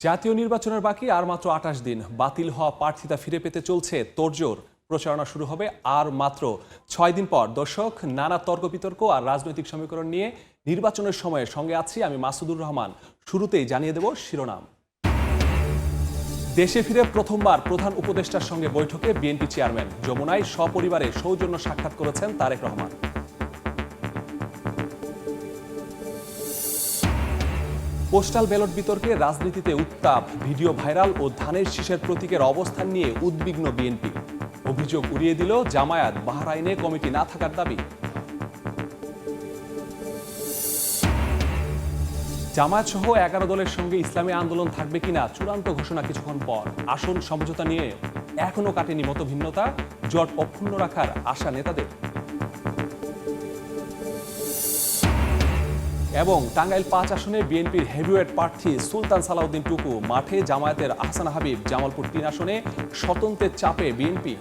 জাতীয় নির্বাচনের বাকি আর মাত্র ২৮ দিন। বাতিল হওয়া প্রার্থিতা ফিরে পেতে চলছে তোড়জোড়। প্রচারণা শুরু হবে আর মাত্র ৬ দিন পর। দর্শক, নানা তর্ক বিতর্ক আর রাজনৈতিক সমীকরণ নিয়ে নির্বাচনের সময়ে সঙ্গে আছি আমি মাসুদুর রহমান। শুরুতেই জানিয়ে দেব শিরোনাম। দেশে ফিরে প্রথমবার প্রধান উপদেষ্টার সঙ্গে বৈঠকে বিএনপি চেয়ারম্যান। যমুনায় সপরিবারে সৌজন্য সাক্ষাৎ করেছেন তারেক রহমান। পোস্টাল ব্যালট বিতর্কে রাজনীতিতে উত্তাপ। ভিডিও ভাইরাল ও ধানের শীষের প্রতীকের অবস্থান নিয়ে উদ্বিগ্ন বিএনপি। অভিযোগ উড়িয়ে দিল জামায়াত, বাহরাইনে কমিটি না থাকার দাবি। জামায়াত সহ ১১ দলের সঙ্গে ইসলামী আন্দোলন থাকবে কিনা চূড়ান্ত ঘোষণা কিছুক্ষণ পর। আসন সমঝোতা নিয়ে এখনো কাটেনি মতভিন্নতা, জট অক্ষুণ্ণ রাখার আশা নেতাদের। এবং টাঙ্গাইল ৫ আসনে বিএনপির হেভিওয়েট প্রার্থী সুলতান সালাউদ্দিন টুকু মাঠে, জামায়াতের আহসান হাবিব। জামালপুর ৩ আসনে স্বতন্ত্রের চাপে বিএনপি।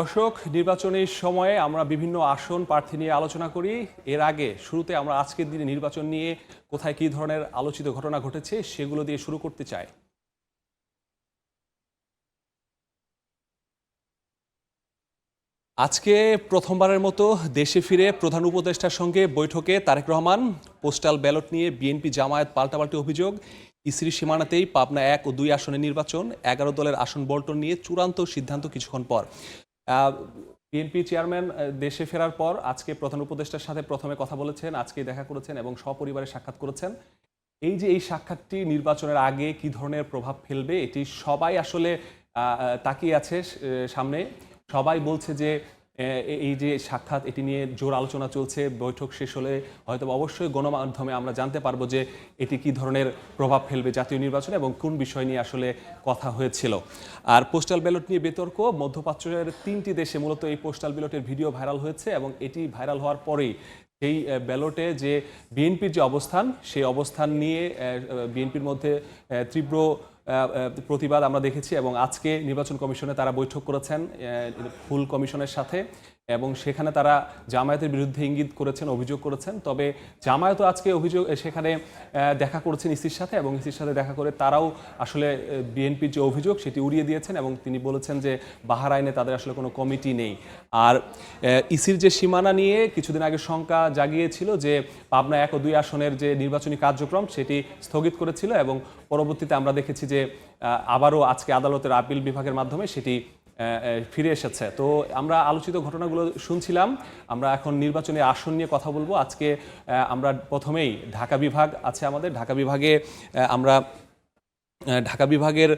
দর্শক, নির্বাচনের সময়ে আমরা বিভিন্ন আসন প্রার্থী নিয়ে আলোচনা করি। এর আগে শুরুতে আমরা আজকের দিনে নির্বাচন নিয়ে কোথায় কী ধরনের আলোচিত ঘটনা ঘটেছে সেগুলো দিয়ে শুরু করতে চাই। আজকে প্রথমবারের মতো দেশে ফিরে প্রধান উপদেষ্টার সঙ্গে বৈঠকে তারেক রহমান। পোস্টাল ব্যালট নিয়ে বিএনপি জামায়াত পাল্টাপাল্টি অভিযোগ। ইসির সীমানাতেই পাবনা ১ ও ২ আসনে নির্বাচন। ১১ দলের আসন বন্টন নিয়ে চূড়ান্ত সিদ্ধান্ত কিছুক্ষণ পর। বিএনপি চেয়ারম্যান দেশে ফেরার পর আজকে প্রধান উপদেষ্টার সাথে প্রথমে কথা বলেছেন, আজকে দেখা করেছেন এবং সপরিবারে সাক্ষাৎ করেছেন। এই যে এই সাক্ষাৎটি নির্বাচনের আগে কি ধরনের প্রভাব ফেলবে এটি সবাই আসলে তাকিয়ে আছে সামনে। সবাই বলছে যে এই যে সাক্ষাৎ, এটি নিয়ে জোর আলোচনা চলছে। বৈঠক শেষ হলে হয়তো অবশ্যই গণমাধ্যমে আমরা জানতে পারবো যে এটি কি ধরনের প্রভাব ফেলবে জাতীয় নির্বাচনে এবং কোন বিষয় নিয়ে আসলে কথা হয়েছিল। আর পোস্টাল ব্যালট নিয়ে বিতর্ক। মধ্যপ্রাচ্যের ৩টি দেশে মূলত এই পোস্টাল ব্যালটের ভিডিও ভাইরাল হয়েছে এবং এটি ভাইরাল হওয়ার পরেই সেই ব্যালটে যে বিএনপির যে অবস্থান, সেই অবস্থান নিয়ে বিএনপির মধ্যে তীব্র প্রতিবাদ আমরা দেখেছি। এবং আজকে নির্বাচন কমিশনে তারা বৈঠক করেছেন ফুল কমিশনের সাথে এবং সেখানে তারা জামায়াতের বিরুদ্ধে ইঙ্গিত করেছেন, অভিযোগ করেছেন। তবে জামায়াতও আজকে অভিযোগ সেখানে দেখা করেছেন ইসির সাথে এবং ইসির সাথে দেখা করে তারাও আসলে বিএনপির যে অভিযোগ সেটি উড়িয়ে দিয়েছেন এবং তিনি বলেছেন যে বাহরাইনে তাদের আসলে কোনো কমিটি নেই। আর ইসির যে সীমানা নিয়ে কিছুদিন আগে শঙ্কা জাগিয়েছিল যে পাবনা ১ ও ২ আসনের যে নির্বাচনী কার্যক্রম সেটি স্থগিত করেছিল এবং পরবর্তীতে আমরা দেখেছি যে আবারও আজকে আদালতের আপিল বিভাগের মাধ্যমে সেটি ফিরে এসেছে। তো আমরা আলোচিত ঘটনাগুলো শুনছিলাম। আমরা এখন নির্বাচনী আসন নিয়ে কথা বলবো। আজকে আমরা প্রথমেই ঢাকা বিভাগ আছে আমাদের। ঢাকা বিভাগের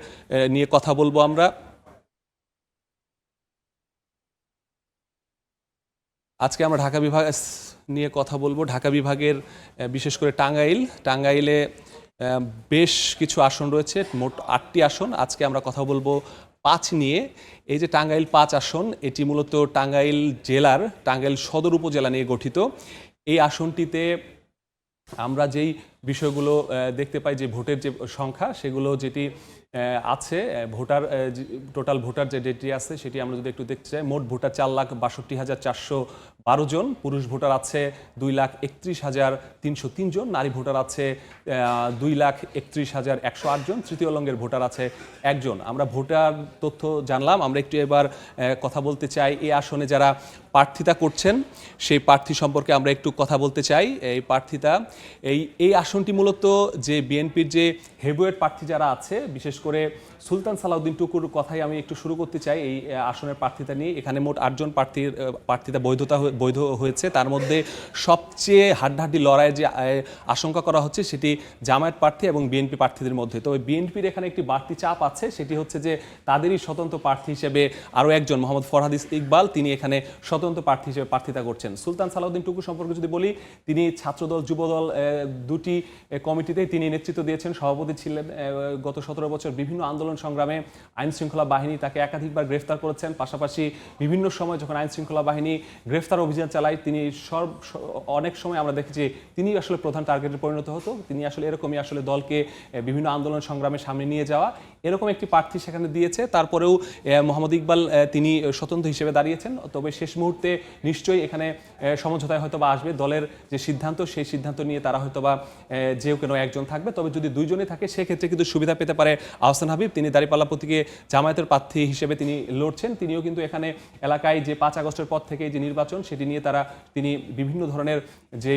নিয়ে কথা বলবো আমরা। আজকে আমরা ঢাকা বিভাগ নিয়ে কথা বলবো। ঢাকা বিভাগের বিশেষ করে টাঙ্গাইলে বেশ কিছু আসন রয়েছে, মোট ৮টি আসন। আজকে আমরা কথা বলবো ৫ নিয়ে। এই যে টাঙ্গাইল ৫ আসন, এটি মূলত টাঙ্গাইল জেলার টাঙ্গাইল সদর উপজেলা নিয়ে গঠিত। এই আসনটিতে আমরা যেই বিষয়গুলো দেখতে পাই যে ভোটের যে সংখ্যা সেগুলো যেটি আছে, টোটাল ভোটার যেটি আছে সেটি আমরা যদি একটু দেখতে চাই, মোট ভোটার ৪,৬২,৪১২ জন। পুরুষ ভোটার আছে ২,৩১,৩০৩ জন। নারী ভোটার আছে ২,৩১,১০৮ জন। তৃতীয় লিঙ্গের ভোটার আছে ১ জন। আমরা ভোটার তথ্য জানলাম। আমরা একটু এবার কথা বলতে চাই এই আসনে যারা প্রার্থিতা করছেন সেই প্রার্থী সম্পর্কে আমরা একটু কথা বলতে চাই। এই প্রার্থিতা এই আসনটি মূলত যে বিএনপির যে হেভিওয়েট প্রার্থী যারা আছে, বিশেষ করে সুলতান সালাউদ্দিন টুকুর কথাই আমি একটু শুরু করতে চাই এই আসনের প্রার্থিতা নিয়ে। এখানে মোট ৮ জন প্রার্থিতা বৈধ হয়েছে। তার মধ্যে সবচেয়ে হাড্ডাহাড্ডি লড়াইয়ের যে আশঙ্কা করা হচ্ছে সেটি জামায়াত প্রার্থী এবং বিএনপি প্রার্থীদের মধ্যে। তবে বিএনপির এখানে একটি বাড়তি চাপ আছে, সেটি হচ্ছে যে তাদেরই স্বতন্ত্র প্রার্থী হিসেবে আরও একজন মোহাম্মদ ফরহাদ ইকবাল, তিনি এখানে স্বতন্ত্র প্রার্থী হিসেবে প্রার্থিতা করছেন। সুলতান সালাউদ্দিন টুকু সম্পর্কে যদি বলি, তিনি ছাত্রদল যুবদল দুটি কমিটিতেই তিনি নেতৃত্ব দিয়েছেন, সভাপতি ছিলেন গত ১৭ বছর বিভিন্ন আন্দোলন সংগ্রামে আইন শৃঙ্খলা বাহিনী তাকে একাধিকবার গ্রেফতার করেছেন। পাশাপাশি বিভিন্ন সময় যখন আইন শৃঙ্খলা বাহিনী গ্রেফতার অভিযান চালায় তিনি অনেক সময় আমরা দেখেছি তিনি আসলে প্রধান টার্গেটে পরিণত হতো। তিনি আসলে এরকমই আসলে দলকে বিভিন্ন আন্দোলন সংগ্রামে সামনে নিয়ে যাওয়া, এরকম একটি প্রার্থী সেখানে দিয়েছে। তারপরেও মোহাম্মদ ইকবাল তিনি স্বতন্ত্র হিসেবে দাঁড়িয়েছেন। তবে শেষ মুহূর্তে নিশ্চয়ই এখানে সমঝোতায় হয়তো বা আসবে। দলের যে সিদ্ধান্ত সেই সিদ্ধান্ত নিয়ে তারা হয়তো বা যে কোনো একজন থাকবে। তবে যদি দুইজনই থাকে সেক্ষেত্রে কিন্তু সুবিধা পেতে পারে আহসান হাবিব। তিনি দাঁড়িপাল্লা প্রতীকে জামায়াতের প্রার্থী হিসেবে তিনি লড়ছেন। তিনিও কিন্তু এখানে এলাকায় যে 5 আগস্টের পর থেকে যে নির্বাচন সেটি নিয়ে তিনি বিভিন্ন ধরনের যে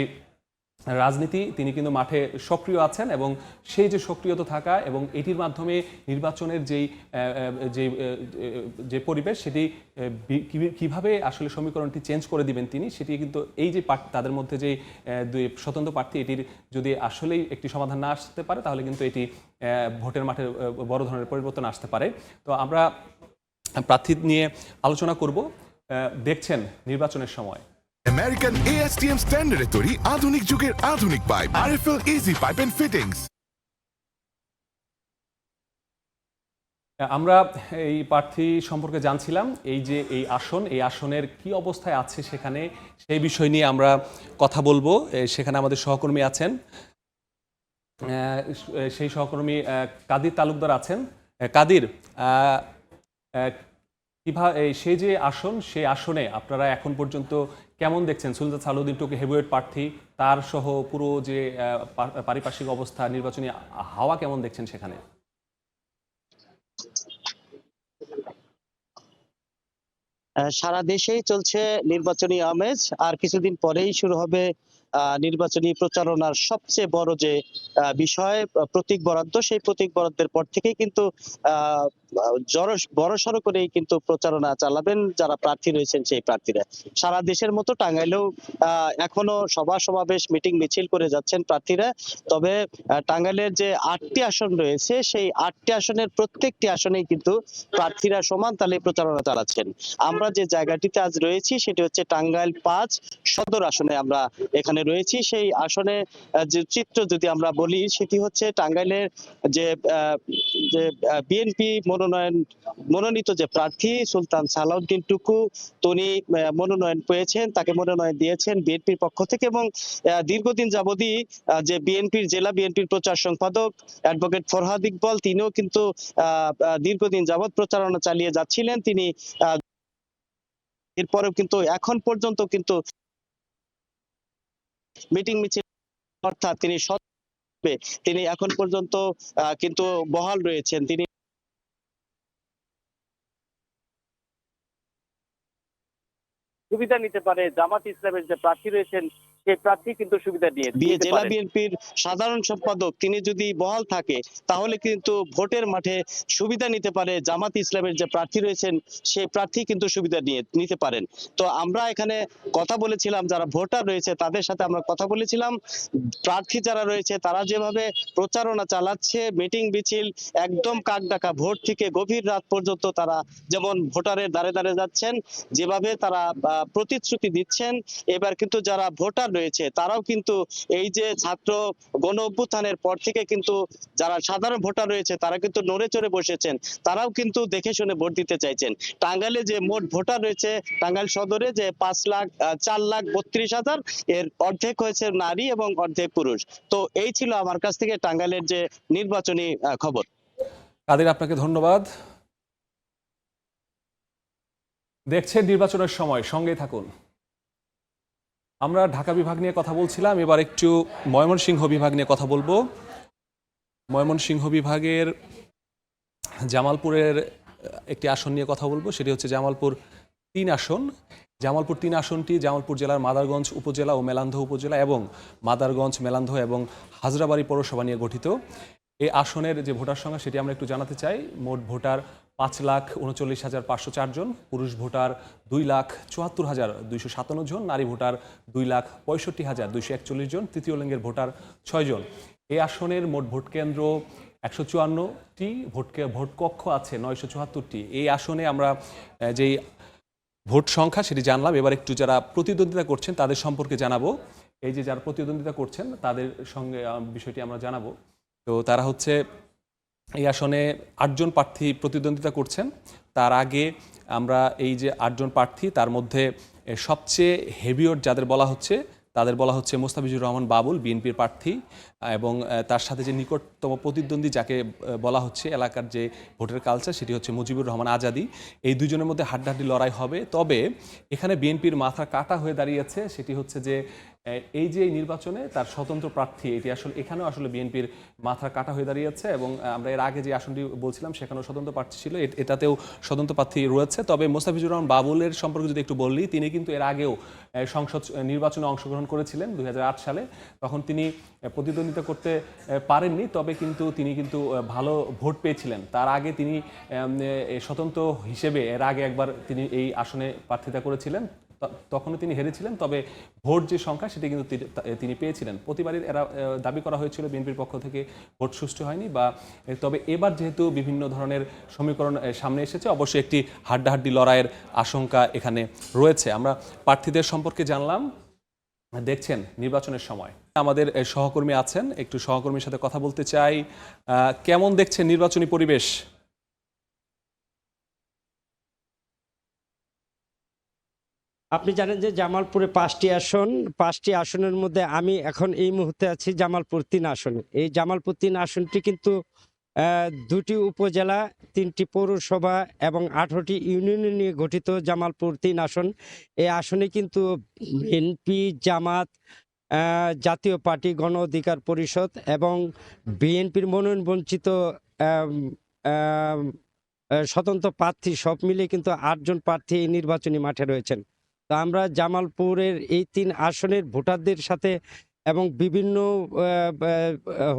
রাজনীতি তিনি কিন্তু মাঠে সক্রিয় আছেন এবং সেই যে সক্রিয়তা থাকা এবং এটির মাধ্যমে নির্বাচনের যে পরিবেশ সেটি কিভাবে আসলে সমীকরণটি চেঞ্জ করে দিবেন তিনি, সেটি কিন্তু এই যে তাদের মধ্যে যে দুই স্বতন্ত্র প্রার্থী এটির যদি আসলেই একটি সমাধান না আসতে পারে তাহলে কিন্তু এটি ভোটের মাঠে বড় ধরনের পরিবর্তন আসতে পারে। তো আমরা প্রার্থী নিয়ে আলোচনা করব। দেখছেন নির্বাচনের সময় আমেরিকান ASTM স্ট্যান্ডার্ডে তৈরি আধুনিক যুগের আধুনিক pipe RFL easy pipe and fittings. আমরা এই প্রার্থী সম্পর্কে জানছিলাম, এই আসনের কি অবস্থায় আছে সেখানে সেই বিষয় নিয়ে আমরা কথা বলবো। সেখানে আমাদের সহকর্মী আছেন, সেই সহকর্মী কাদির তালুকদার আছেন। কাদির, সেই যে সেই আসনে আপনারা এখন পর্যন্ত কেমন দেখছেন? সুলতান সালাউদ্দিন টুকু হেভিওয়েট প্রার্থী, তার সহ পুরো যে পারিপার্শ্বিক অবস্থা, নির্বাচনী হাওয়া কেমন দেখছেন সেখানে? সারা দেশেই চলছে নির্বাচনী আমেজ, আর কিছুদিন পরেই শুরু হবে নির্বাচনী প্রচারণার সবচেয়ে বড় যে বিষয় প্রতীক বরাদ্দ। সেই প্রতীক বরাদ্দের পর থেকেই কিন্তু বড়সড় করেই কিন্তু প্রচারণা চালাবেন যারা প্রার্থী রয়েছেন সেই প্রার্থীরা। সারা দেশের মতো টাঙ্গাইলেও এখনো সভা সমাবেশ মিটিং মিছিল করে যাচ্ছেন প্রার্থীরা। তবে টাঙ্গাইলের যে 8টি আসন রয়েছে সেই 8টি আসনের প্রত্যেকটি আসনেই কিন্তু প্রার্থীরা সমান তালে প্রচারণা চালাচ্ছেন। আমরা যে জায়গাটিতে আজ রয়েছি সেটি হচ্ছে টাঙ্গাইল 5 সদর আসনে আমরা এখানে রয়েছি। সেই আসনে যে চিত্র যদি আমরা বলি সেটি হচ্ছে টাঙ্গাইলের যে বিএনপি মনোনীত যে প্রার্থী সুলতান সালাউদ্দিন টুকু, তিনি মনোনয়ন পেয়েছেন, তাকে মনোনয়ন দিয়েছেন বিএনপির পক্ষ থেকে এবং দীর্ঘদিন যাবতই যে জেলা বিএনপির প্রচার সম্পাদক অ্যাডভোকেট ফরহাদ ইকবাল তিনিও কিন্তু দীর্ঘদিন যাবত প্রচারণা চালিয়ে যাচ্ছিলেন। তিনি এরপরেও কিন্তু এখন পর্যন্ত কিন্তু মিটিং মিছিল অর্থাৎ তিনি এখন পর্যন্ত কিন্তু বহাল রয়েছেন। তিনি সুবিধা নিতে পারে জামাত ইসলামের যে প্রার্থী রয়েছেন সেই প্রার্থী কিন্তু সুবিধা নিয়ে জেলা বিএনপির সাধারণ সম্পাদক তিনি যদি বহাল থাকে তাহলে কিন্তু ভোটের মাঠে সুবিধা নিতে পারে জামাত ইসলামের যে প্রার্থী রয়েছেন সেই প্রার্থী কিন্তু সুবিধা নিতে পারেন। তো আমরা এখানে কথা বলেছিলাম যারা ভোটার রয়েছে তাদের সাথে আমরা কথা বলেছিলাম। প্রার্থী যারা রয়েছে তারা যেভাবে প্রচারণা চালাচ্ছে, মিটিং মিছিল একদম কাকডাকা ভোট থেকে গভীর রাত পর্যন্ত তারা যেমন ভোটারের দ্বারে দ্বারে যাচ্ছেন, যেভাবে তারা প্রতিশ্রুতি দিচ্ছেন, এবার কিন্তু যারা ভোটার রয়েছে তারাও কিন্তু এই যে ছাত্র গণ অভ্যুত্থানের পর থেকে কিন্তু যারা সাধারণ ভোটার রয়েছে তারা কিন্তু নড়ে চড়ে বসেছেন, তারাও কিন্তু দেখে শুনে ভোট দিতে চাইছেন। টাঙ্গাইলে যে মোট ভোটার রয়েছে টাঙ্গাইল সদরে যে 4,32,000 এর অর্ধেক হয়েছে নারী এবং অর্ধেক পুরুষ। তো এই ছিল আমার কাছ থেকে টাঙ্গাইলের যে নির্বাচনী খবর। কাদের, আপনাকে ধন্যবাদ। দেখছেন নির্বাচনের সময়, সঙ্গে থাকুন। আমরা ঢাকা বিভাগ নিয়ে কথা বলছিলাম, এবার একটু ময়মনসিংহ বিভাগ নিয়ে কথা বলবো। ময়মনসিংহ বিভাগের জামালপুরের একটি আসন নিয়ে কথা বলবো, সেটি হচ্ছে জামালপুর 3 আসন। জামালপুর 3 আসনটি জামালপুর জেলার মাদারগঞ্জ উপজেলা ও মেলান্দহ উপজেলা এবং মাদারগঞ্জ, মেলান্দহ এবং হাজরাবাড়ি পৌরসভা নিয়ে গঠিত। এই আসনের যে ভোটার সংখ্যা সেটি আমরা একটু জানাতে চাই। মোট ভোটার 5,39,504 জন, পুরুষ ভোটার 2,74,257 জন, নারী ভোটার 2,65,241 জন, তৃতীয় লিঙ্গের ভোটার 6 জন। এই আসনের মোট ভোট কেন্দ্র 154টি, ভোট কক্ষ আছে 974টি। এই আসনে আমরা যেই ভোট সংখ্যা সেটি জানলাম। এবার একটু যারা প্রতিদ্বন্দ্বিতা করছেন তাদের সম্পর্কে জানাবো। এই যে যারা প্রতিদ্বন্দ্বিতা করছেন তাদের সঙ্গে বিষয়টি আমরা জানাবো। তো তারা হচ্ছে এই আসনে 8 জন প্রার্থী প্রতিদ্বন্দ্বিতা করছেন। তার আগে আমরা এই যে 8 জন প্রার্থী তার মধ্যে সবচেয়ে হেভিওয়েট যাদের বলা হচ্ছে তাদের বলা হচ্ছে মোস্তাফিজুর রহমান বাবুল বিএনপির প্রার্থী, এবং তার সাথে যে নিকটতম প্রতিদ্বন্দ্বী যাকে বলা হচ্ছে এলাকার যে ভোটের কালচার সেটি হচ্ছে মুজিবুর রহমান আজাদী। এই দুজনের মধ্যে হাড্ডাহাড্ডি লড়াই হবে। তবে এখানে বিএনপির মাথা কাটা হয়ে দাঁড়িয়েছে, সেটি হচ্ছে যে এই যে এই নির্বাচনে তার স্বতন্ত্র প্রার্থী, এটি আসলে এখানেও আসলে বিএনপির মাথা কাটা হয়ে দাঁড়িয়েছে। এবং আমরা এর আগে যে আসনটি বলছিলাম সেখানেও স্বতন্ত্র প্রার্থী ছিল, এটাতেও স্বতন্ত্র প্রার্থী রয়েছে। তবে মোস্তাফিজুর রহমান বাবুলের সম্পর্কে যদি একটু বললি, তিনি কিন্তু এর আগেও সংসদ নির্বাচনে অংশগ্রহণ করেছিলেন 2008 সালে। তখন তিনি প্রতিদ্বন্দ্বিতা করতে পারেননি, তবে তিনি কিন্তু ভালো ভোট পেয়েছিলেন। তার আগে তিনি স্বতন্ত্র হিসেবে এর আগে একবার তিনি এই আসনে প্রার্থিতা করেছিলেন, তখনও তিনি হেরেছিলেন। তবে ভোট যে সংখ্যা সেটি কিন্তু তিনি পেয়েছিলেন। প্রতিবারই এরা দাবি করা হয়েছিল বিএনপির পক্ষ থেকে ভোট সুষ্ঠু হয়নি তবে এবার যেহেতু বিভিন্ন ধরনের সমীকরণ সামনে এসেছে, অবশ্যই একটি হাড্ডাহাড্ডি লড়াইয়ের আশঙ্কা এখানে রয়েছে। আমরা প্রার্থীদের সম্পর্কে জানলাম। দেখছেন নির্বাচনের সময় আমাদের সহকর্মী আছেন, একটু সহকর্মীর সাথে কথা বলতে চাই। কেমন দেখছেন নির্বাচনী পরিবেশ? আপনি জানেন যে জামালপুরে 5টি আসনের মধ্যে আমি এখন এই মুহূর্তে আছি জামালপুর 3 আসনে। এই জামালপুর 3 আসনটি কিন্তু 2টি উপজেলা, 3টি পৌরসভা এবং 18টি ইউনিয়ন নিয়ে গঠিত জামালপুর 3 আসন। এই আসনে কিন্তু বিএনপি, জামাত, জাতীয় পার্টি, গণ অধিকার পরিষদ এবং বিএনপির মনোনয়ন বঞ্চিত স্বতন্ত্র প্রার্থী সব মিলিয়ে কিন্তু 8 জন প্রার্থী এই নির্বাচনী মাঠে রয়েছেন। তো আমরা জামালপুরের এই 3 আসনের ভোটারদের সাথে এবং বিভিন্ন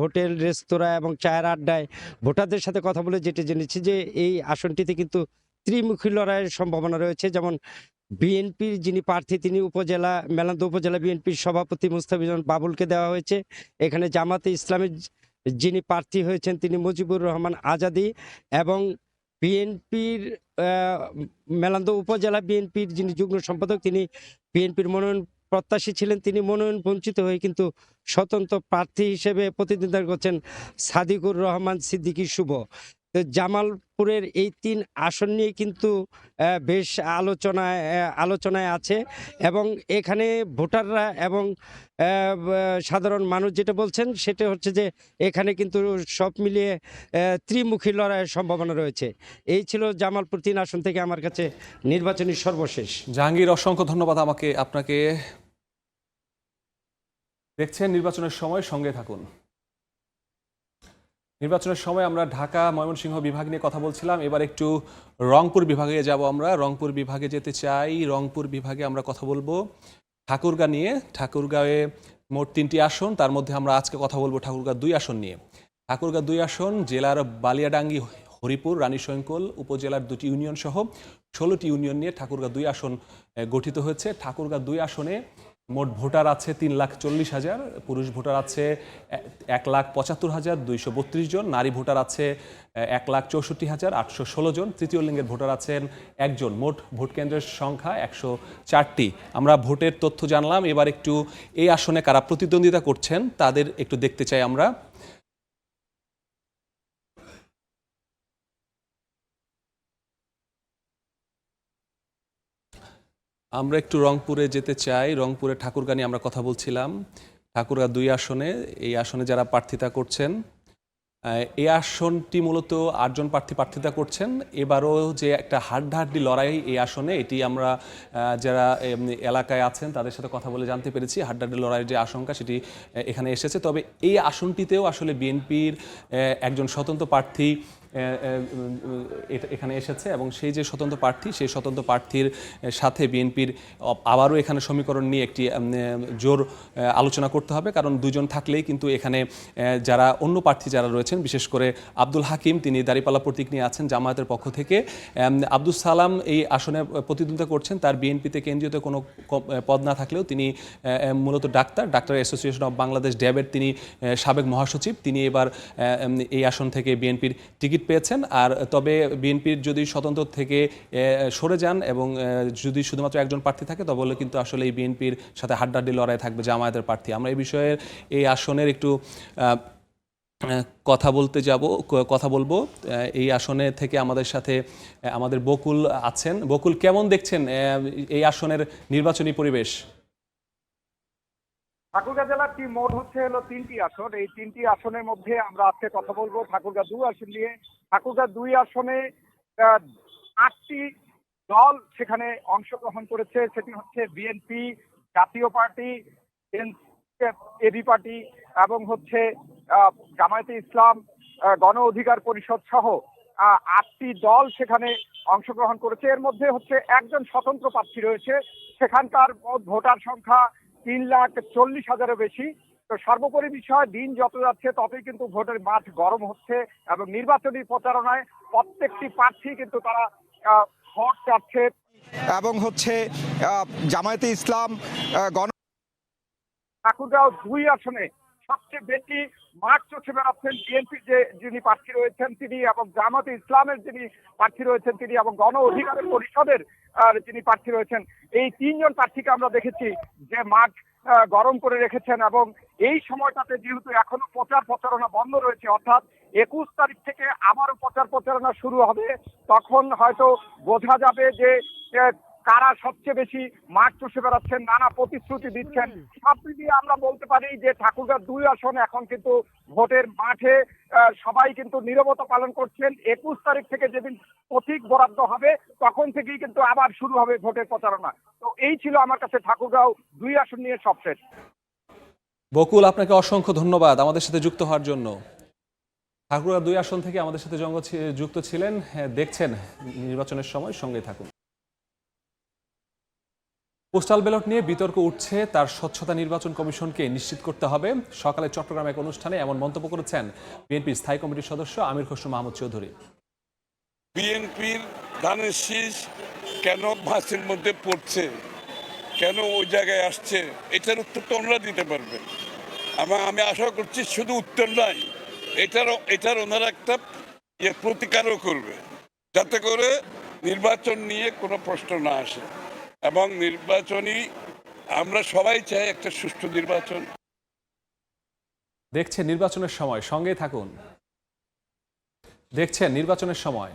হোটেল, রেস্তোরাঁ এবং চায়ের আড্ডায় ভোটারদের সাথে কথা বলে যেটা জেনেছি যে এই আসনটিতে কিন্তু ত্রিমুখী লড়াইয়ের সম্ভাবনা রয়েছে। যেমন বিএনপির যিনি প্রার্থী তিনি মেলান্দহ উপজেলা বিএনপির সভাপতি মোস্তাফিজুর বাবুলকে দেওয়া হয়েছে। এখানে জামাতে ইসলামের যিনি প্রার্থী হয়েছেন তিনি মুজিবুর রহমান আজাদী, এবং বিএনপির মেলান্দহ উপজেলা বিএনপির যিনি যুগ্ম সম্পাদক তিনি বিএনপির মনোনয়ন প্রত্যাশী ছিলেন, তিনি মনোনয়ন বঞ্চিত হয়ে কিন্তু স্বতন্ত্র প্রার্থী হিসেবে প্রতিদ্বন্দ্বিতা করছেন সাদিকুর রহমান সিদ্দিকী শুভ। তো জামালপুরের এই 3 আসন নিয়ে কিন্তু বেশ আলোচনায় আছে, এবং এখানে ভোটাররা এবং সাধারণ মানুষ যেটা বলছেন সেটা হচ্ছে যে এখানে কিন্তু সব মিলিয়ে ত্রিমুখী লড়াইয়ের সম্ভাবনা রয়েছে। এই ছিল জামালপুর 3 আসন থেকে আমার কাছে নির্বাচনী সর্বশেষ। জাহাঙ্গীর, অসংখ্য ধন্যবাদ আপনাকে। দেখছেন নির্বাচনের সময়, সঙ্গে থাকুন। নির্বাচনের সময় আমরা ঢাকা ময়মনসিংহ বিভাগ নিয়ে কথা বলছিলাম। এবার একটু রংপুর বিভাগে যাব। আমরা রংপুর বিভাগে যেতে চাই। রংপুর বিভাগে আমরা কথা বলবো ঠাকুরগাঁ নিয়ে। ঠাকুরগাঁয়ে মোট 3টি আসন, তার মধ্যে আমরা আজকে কথা বলবো ঠাকুরগাঁ 2 আসন নিয়ে। ঠাকুরগাঁ 2 আসন জেলার বালিয়াডাঙ্গি, হরিপুর, রানীশঙ্কল উপজেলার 2টি ইউনিয়ন সহ 16টি ইউনিয়ন নিয়ে ঠাকুরগাঁ 2 আসন গঠিত হয়েছে। ঠাকুরগাঁ 2 আসনে মোট ভোটার আছে 3,40,000, পুরুষ ভোটার আছে 1,75,232 জন, নারী ভোটার আছে 1,64,816 জন, তৃতীয় লিঙ্গের ভোটার আছেন 1 জন। মোট ভোট কেন্দ্রের সংখ্যা 104টি। আমরা ভোটের তথ্য জানলাম। এবার একটু এই আসনে কারা প্রতিদ্বন্দ্বিতা করছেন তাদের একটু দেখতে চাই আমরা। আমরা একটু রংপুরে যেতে চাই। রংপুরে ঠাকুরগাঁ নিয়ে আমরা কথা বলছিলাম। ঠাকুরগাঁ 2 আসনে, এই আসনে যারা প্রার্থিতা করছেন, এই আসনটি মূলত 8 জন প্রার্থী প্রার্থিতা করছেন। এবারও যে একটা হাড্ডাহাড্ডি লড়াই এই আসনে, এটি আমরা যারা এলাকায় আছেন তাদের সাথে কথা বলে জানতে পেরেছি। হাড্ডাহাড্ডি লড়াইয়ের যে আশঙ্কা সেটি এখানে এসেছে। তবে এই আসনটিতেও আসলে বিএনপির একজন স্বতন্ত্র প্রার্থী এখানে এসেছে, এবং সেই যে স্বতন্ত্র প্রার্থী, সেই স্বতন্ত্র প্রার্থীর সাথে বিএনপির আবারও এখানে সমীকরণ নিয়ে একটি জোর আলোচনা করতে হবে। কারণ 2 জন থাকলেই কিন্তু এখানে যারা অন্য প্রার্থী যারা রয়েছেন, বিশেষ করে আব্দুল হাকিম, তিনি দাঁড়িপাল্লা প্রতীক নিয়ে আছেন জামায়াতের পক্ষ থেকে। আব্দুল সালাম এই আসনে প্রতিদ্বন্দ্বিতা করছেন। তার বিএনপিতে কেন্দ্রীয়তে কোনো পদ না থাকলেও তিনি মূলত ডাক্তার অ্যাসোসিয়েশন অব বাংলাদেশ ড্যাবের তিনি সাবেক মহাসচিব। তিনি এবার এই আসন থেকে বিএনপির টিকিট পেয়েছেন। আর তবে বিএনপির যদি স্বতন্ত্র থেকে সরে যান এবং যদি শুধুমাত্র একজন প্রার্থী থাকে তবে কিন্তু আসলে এই বিএনপির সাথে হাড্ডাহাড্ডি লড়াই থাকবে জামায়াতের প্রার্থী। আমরা এই বিষয়ে এই আসনের একটু কথা বলবো এই আসনে থেকে আমাদের সাথে আমাদের বকুল আছেন। বকুল, কেমন দেখছেন এই আসনের নির্বাচনী পরিবেশ? ঠাকুরগাঁ জেলার মোট হলো 3টি আসন। এই 3টি আসনের মধ্যে আমরা আজকে কথা বলবো ঠাকুরগাঁ 2 আসন নিয়ে। ঠাকুরগাঁ 2 আসনে 8টি দল সেখানে অংশগ্রহণ করেছে। সেটি হচ্ছে বিএনপি, জাতীয় পার্টি, এবি পার্টি এবং জামায়াতে ইসলাম, গণ অধিকার পরিষদ সহ 8টি দল সেখানে অংশগ্রহণ করেছে। এর মধ্যে একজন স্বতন্ত্র প্রার্থী রয়েছে। সেখানকার ভোটার সংখ্যা 3,40,000-এর বেশি। তো সর্বোপরি বিষয়, দিন যত যাচ্ছে ততই কিন্তু ভোটের মাঠ গরম হচ্ছে এবং নির্বাচনী প্রচারণায় প্রত্যেকটি প্রার্থী কিন্তু তারা ভোট চাচ্ছে এবং জামায়াতে ইসলাম গণ ঠাকুরগাঁও 2 আসনে সবচেয়ে বেশি মাঠ চষে বেড়াচ্ছেন বিএনপির যিনি প্রার্থী রয়েছেন তিনি, এবং জামায়াতে ইসলামের যিনি প্রার্থী রয়েছেন তিনি, এবং গণ অধিকার পরিষদের যিনি প্রার্থী রয়েছেন। এই 3 জন প্রার্থীকে আমরা দেখেছি যে মাঠ গরম করে রেখেছেন। এবং এই সময়টাতে যেহেতু এখনো প্রচারণা বন্ধ রয়েছে, অর্থাৎ 21 তারিখ থেকে আবারও প্রচারণা শুরু হবে, তখন হয়তো বোঝা যাবে যে কারা সবচেয়ে বেশি মাঠ চষে বেড়াচ্ছেন, নানা প্রতিশ্রুতি দিচ্ছেন। সব মিলিয়ে আমরা বলতে পারি যে ঠাকুরগাঁ 2 আসন এখন কিন্তু ভোটের মাঠে সবাই কিন্তু নীরবতা পালন করছেন। 21 তারিখ থেকে যেদিন প্রতীক বরাদ্দ হবে তখন থেকেই কিন্তু আবার শুরু হবে ভোটের প্রচারণা। তো এই ছিল আমার কাছে ঠাকুরগাঁও 2 আসন নিয়ে সবশেষ। বকুল, আপনাকে অসংখ্য ধন্যবাদ আমাদের সাথে যুক্ত হওয়ার জন্য। ঠাকুরগাঁও 2 আসন থেকে আমাদের সাথে যুক্ত ছিলেন। দেখছেন নির্বাচনের সময়, সঙ্গে থাকুন। পোস্টাল ব্যালট নিয়ে বিতর্ক উঠছে, তার স্বচ্ছতা নির্বাচন কমিশনকে নিশ্চিত করতে হবে। সকালে চট্টগ্রামে এক অনুষ্ঠানে এমন মন্তব্য করেছেন বিএনপির স্থায়ী কমিটির সদস্য আমির খসরু মাহমুদ চৌধুরী। বিএনপির ধানের শীষ কেন ভাঁসের মধ্যে পড়ছে, কেন ওই জায়গায় আসছে, এটার উত্তর তো ওনারা দিতে পারবেন। আমি আশা করছি শুধু উত্তর নাই, এটার ওনারা একটা প্রতিকারও করবে, যাতে করে নির্বাচন নিয়ে কোনো প্রশ্ন না আসে। এবং আমরা সবাই চাই একটা সুষ্ঠু নির্বাচন। দেখছেন নির্বাচনের সময়, সঙ্গে থাকুন। দেখছেন নির্বাচনের সময়।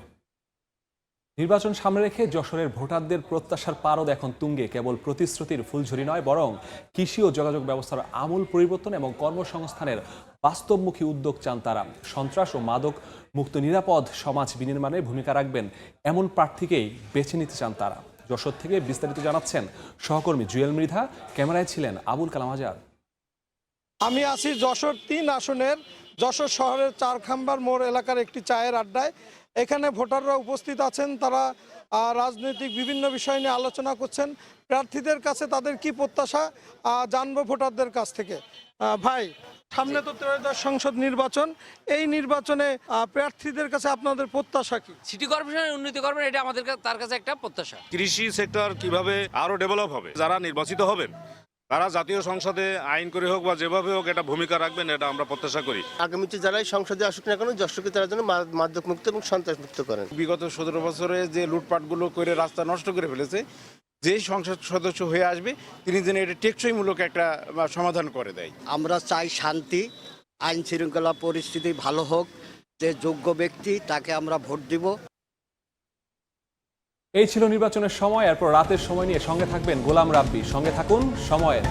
নির্বাচন সামনে রেখে যশোরের ভোটারদের প্রত্যাশার পারদ এখন তুঙ্গে। কেবল প্রতিশ্রুতির ফুলঝুরি নয়, বরং কৃষি ও যোগাযোগ ব্যবস্থার আমূল পরিবর্তন এবং কর্মসংস্থানের বাস্তবমুখী উদ্যোগ চান তারা। সন্ত্রাস ও মাদক মুক্ত নিরাপদ সমাজ বিনির্মাণে ভূমিকা রাখবেন এমন প্রার্থীকেই বেছে নিতে চান তারা। যশোর থেকে বিস্তারিত জানাচ্ছেন সহকর্মী জুয়েল মৃধা। ক্যামেরায় ছিলেন আবুল কালাম আজাদ। আমি আছি যশোর 3 আসনের যশোর শহরের চারখাম্বার মোড় এলাকার একটি চায়ের আড্ডায়। এখানে ভোটাররা উপস্থিত আছেন, তারা রাজনৈতিক বিভিন্ন বিষয় নিয়ে আলোচনা করছেন। প্রার্থীদের কাছে তাদের কি প্রত্যাশা জানবো ভোটারদের কাছ থেকে। ভাই, সামনে তো ত্রয়োদশ সংসদ নির্বাচন, এই নির্বাচনে প্রার্থীদের কাছে আপনাদের প্রত্যাশা কি? সিটি কর্পোরেশনের উন্নতি করবেন, এটা আমাদের তার কাছে একটা প্রত্যাশা। কৃষি সেক্টর কিভাবে আরো ডেভেলপ হবে, যারা নির্বাচিত হবেন তারা জাতীয় সংসদে আইন করে হোক বা যেভাবে হোক এটা ভূমিকা রাখবেন, এটা আমরা প্রত্যাশা করি। আগামীতে যারাই সংসদে আসুক না কেন, যশোরকে তারা যেন মাদক মুক্ত এবং সন্ত্রাস মুক্ত করেন। বিগত 17 বছরে যে লুটপাটগুলো করে রাস্তা নষ্ট করে ফেলেছে, যে সংসদ সদস্য হয়ে আসবে তিনি যেন এটা টেকসইমূলক একটা সমাধান করে দেয়। আমরা চাই শান্তি, আইন শৃঙ্খলা পরিস্থিতি ভালো হোক, যে যোগ্য ব্যক্তি তাকে আমরা ভোট দিব। এই ছিল নির্বাচনের সময়। এরপর রাতের সময় নিয়ে সঙ্গে থাকবেন গোলাম রাব্বি। সঙ্গে থাকুন সময়ের।